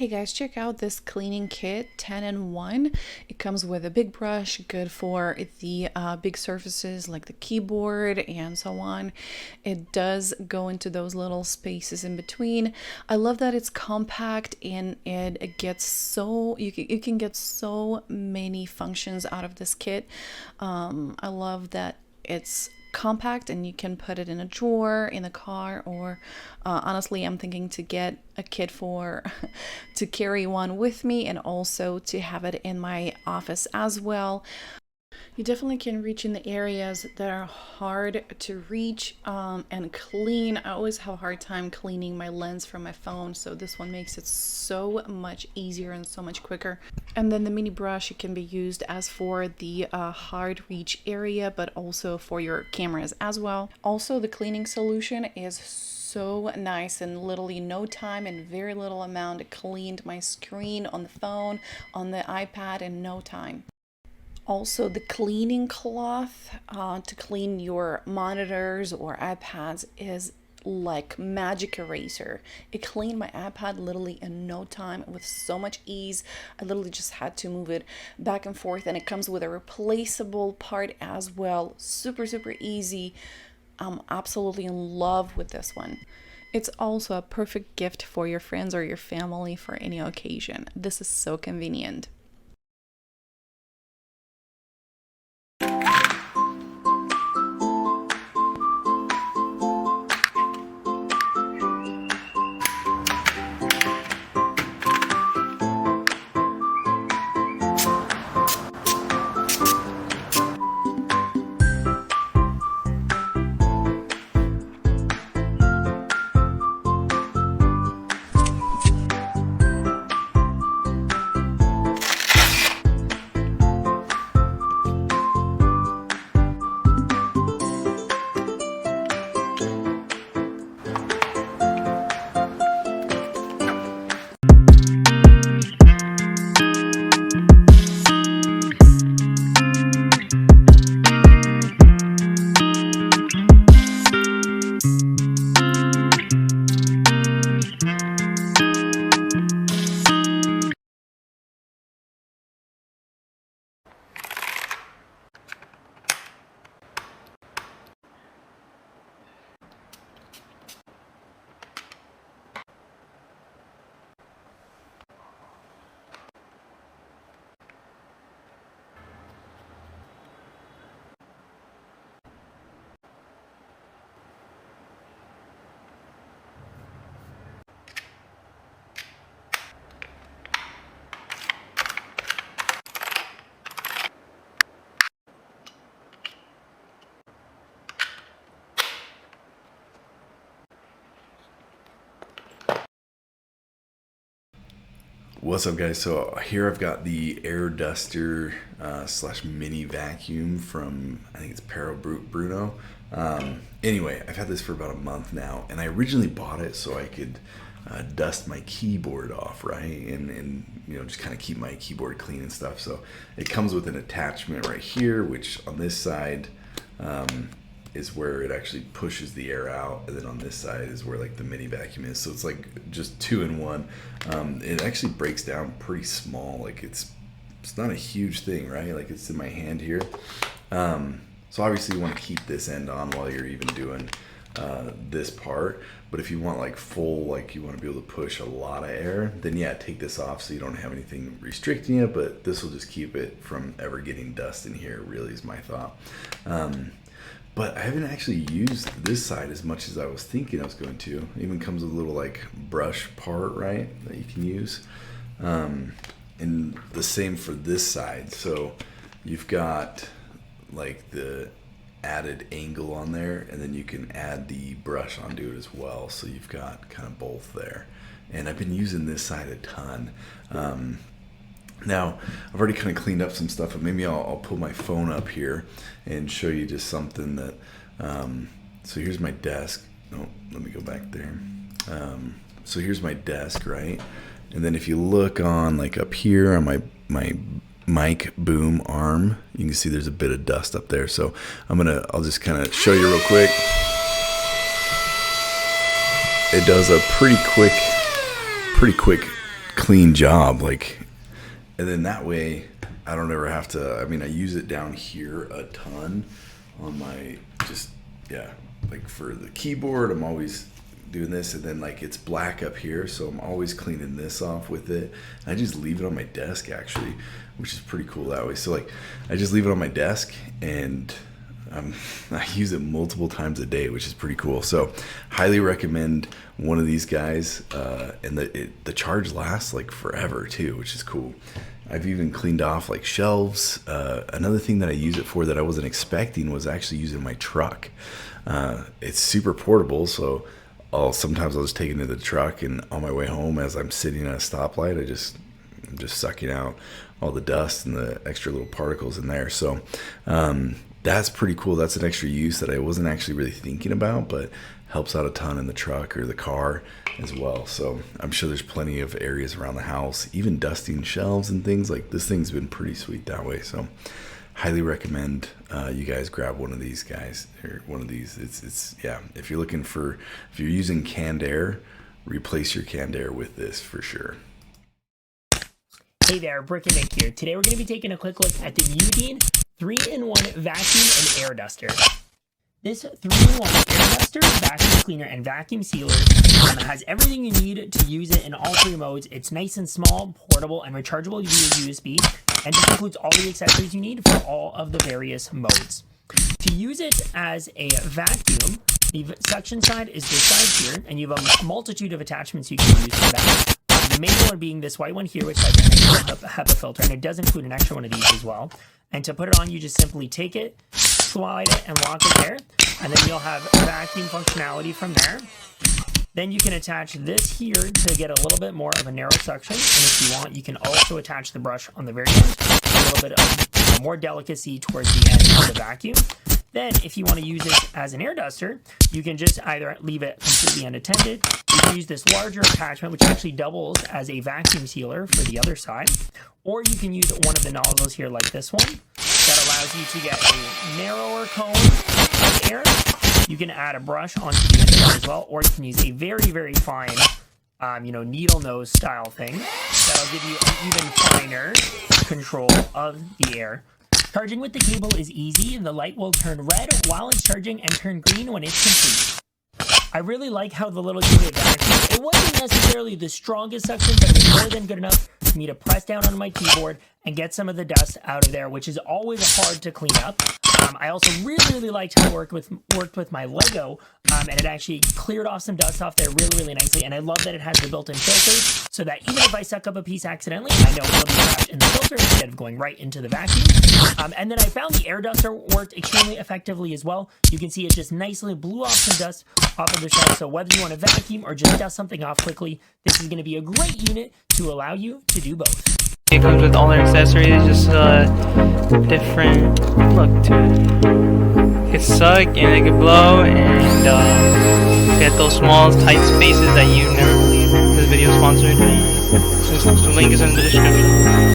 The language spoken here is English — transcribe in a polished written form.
Hey guys, check out this cleaning kit 10 in 1. It comes with a big brush, good for the big surfaces like the keyboard and so on. It does go into those little spaces in between. I love that it's compact and it gets so, you can get so many functions out of this kit. I love that it's compact and you can put it in a drawer in the car, or honestly I'm thinking to get a kit for to carry one with me and also to have it in my office as well. You definitely can reach in the areas that are hard to reach and clean. I always have a hard time cleaning my lens from my phone, so this one makes it so much easier and so much quicker. And then the mini brush, it can be used as for the hard reach area, but also for your cameras as well. Also, the cleaning solution is so nice. In literally no time and very little amount, it cleaned my screen on the phone, on the iPad in no time. Also, the cleaning cloth to clean your monitors or iPads is like magic eraser. It cleaned my iPad literally in no time with so much ease. I literally just had to move it back and forth, and it comes with a replaceable part as well. Super easy. I'm absolutely in love with this one. It's also a perfect gift for your friends or your family for any occasion. This is so convenient. What's up, guys? So here I've got the air duster slash mini vacuum from, I think it's Pero Bruno. Anyway, I've had this for about a month now, and I originally bought it so I could dust my keyboard off, right? And you know, just kind of keep my keyboard clean and stuff. So it comes with an attachment right here, which on this side is where it actually pushes the air out, and then on this side is where like the mini vacuum is. So it's like just 2 in 1. It actually breaks down pretty small. Like it's not a huge thing, right? Like it's in my hand here. So obviously you want to keep this end on while you're even doing this part. But if you want like full, like you want to be able to push a lot of air, then yeah, take this off so you don't have anything restricting it. But this will just keep it from ever getting dust in here, really, is my thought. But I haven't actually used this side as much as I was thinking I was going to. It even comes with a little like brush part, right, that you can use. And the same for this side. So you've got like the added angle on there, and then you can add the brush onto it as well. So you've got kind of both there. And I've been using this side a ton. Now, I've already kind of cleaned up some stuff, but maybe I'll pull my phone up here and show you just something that, so here's my desk. Oh, let me go back there. So here's my desk, right? And then if you look on like up here on my mic boom arm, you can see there's a bit of dust up there. So I'll just kind of show you real quick. It does a pretty quick clean job. Like, and then that way I don't ever have to, I mean, I use it down here a ton on my, like for the keyboard, I'm always doing this, and then like it's black up here, so I'm always cleaning this off with it. I just leave it on my desk actually, which is pretty cool that way. So like I just leave it on my desk, and I use it multiple times a day, which is pretty cool. So highly recommend one of these guys, and the charge lasts like forever too, which is cool. I've even cleaned off like shelves. Another thing that I use it for that I wasn't expecting was actually using my truck. It's super portable, so sometimes I'll just take it into the truck, and on my way home as I'm sitting at a stoplight, I'm just sucking out all the dust and the extra little particles in there. So that's pretty cool. That's an extra use that I wasn't actually really thinking about, but helps out a ton in the truck or the car as well. So I'm sure there's plenty of areas around the house, even dusting shelves and things. Like this thing's been pretty sweet that way. So highly recommend you guys grab one of these guys, or one of these. It's if you're using canned air, replace your canned air with this for sure. Hey there, Brick and Nick here. Today we're going to be taking a quick look at the Udine 3-in-1 vacuum and air duster. This 3-in-1 air duster, vacuum cleaner, and vacuum sealer has everything you need to use it in all three modes. It's nice and small, portable, and rechargeable via USB, and this includes all the accessories you need for all of the various modes. To use it as a vacuum, the suction side is this side here, and you have a multitude of attachments you can use for that. The main one being this white one here, which has an extra HEPA filter, and it does include an extra one of these as well. And to put it on, you just simply take it, slide it, and lock it there, and then you'll have vacuum functionality from there. Then you can attach this here to get a little bit more of a narrow suction, and if you want, you can also attach the brush on the very end, a little bit of more delicacy towards the end of the vacuum. Then, if you want to use it as an air duster, you can just either leave it completely unattended. You can use this larger attachment, which actually doubles as a vacuum sealer for the other side. Or you can use one of the nozzles here like this one that allows you to get a narrower cone of air. You can add a brush onto the end of that as well, or you can use a very, very fine, needle nose style thing that'll give you an even finer control of the air. Charging with the cable is easy, and the light will turn red while it's charging and turn green when it's complete. I really like how the little unit vacuums. It wasn't necessarily the strongest suction, but it was more than good enough for me to press down on my keyboard and get some of the dust out of there, which is always hard to clean up. I also really liked how it worked with my Lego, and it actually cleared off some dust off there really nicely. And I love that it has the built-in filter, so that even if I suck up a piece accidentally, I know it'll be trapped in the filter instead of going right into the vacuum. And then I found the air duster worked extremely effectively as well. You can see it just nicely blew off some dust off of the shelf. So whether you want to vacuum or just dust something off quickly, this is going to be a great unit to allow you to do both. It comes with all their accessories, just a different look to it. It can suck and it can blow, and get those small tight spaces that you never believe. This video is sponsored. The link is in the description.